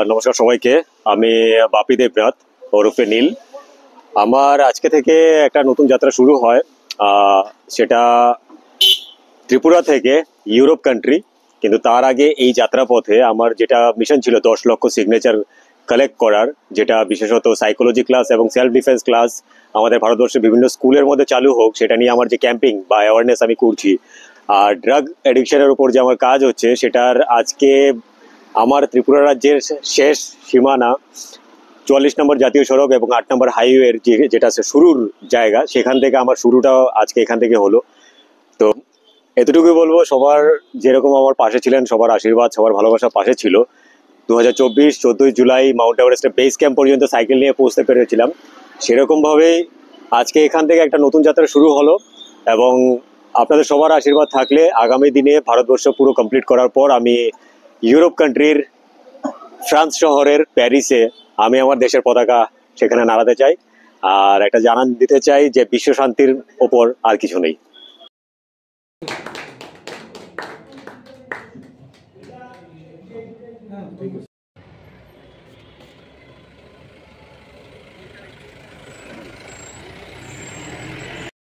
নমস্কার সবাইকে। আমি বাপি দেবনাথ ওরফে নীল। আমার আজকে থেকে একটা নতুন যাত্রা শুরু হয়, সেটা ত্রিপুরা থেকে ইউরোপ কান্ট্রি। কিন্তু তার আগে এই যাত্রাপথে আমার যেটা মিশন ছিল 10 লক্ষ সিগনেচার কালেক্ট করার, যেটা বিশেষত সাইকোলজি ক্লাস এবং সেলফ ডিফেন্স ক্লাস আমাদের ভারতবর্ষের বিভিন্ন স্কুলের মধ্যে চালু হোক, সেটা নিয়ে আমার যে ক্যাম্পিং বা অ্যাওয়ারনেস আমি করছি। আর ড্রাগ অ্যাডিকশনের উপর যে আমার কাজ হচ্ছে, সেটার আজকে আমার ত্রিপুরা রাজ্যের শেষ সীমানা 44 নম্বর জাতীয় সড়ক এবং 8 নম্বর হাইওয়ের যেটা শুরুর জায়গা, সেখান থেকে আমার শুরুটাও আজকে এখান থেকে হলো। তো এতটুকুই বলবো, সবার যেরকম আমার পাশে ছিলেন, সবার আশীর্বাদ, সবার ভালোবাসা পাশে ছিল। 2024 14ই জুলাই মাউন্ট এভারেস্টের বেস ক্যাম্প পর্যন্ত সাইকেল নিয়ে পৌঁছতে পেরেছিলাম। সেরকমভাবেই আজকে এখান থেকে একটা নতুন যাত্রা শুরু হলো, এবং আপনাদের সবার আশীর্বাদ থাকলে আগামী দিনে ভারতবর্ষ পুরো কমপ্লিট করার পর আমি ইউরোপ কান্ট্রির ফ্রান্স শহরের প্যারিসে আমি আমার দেশের পতাকা সেখানে নাড়াতে চাই। আর একটা জানান দিতে চাই যে বিশ্ব শান্তির ওপর আর কিছু নেই।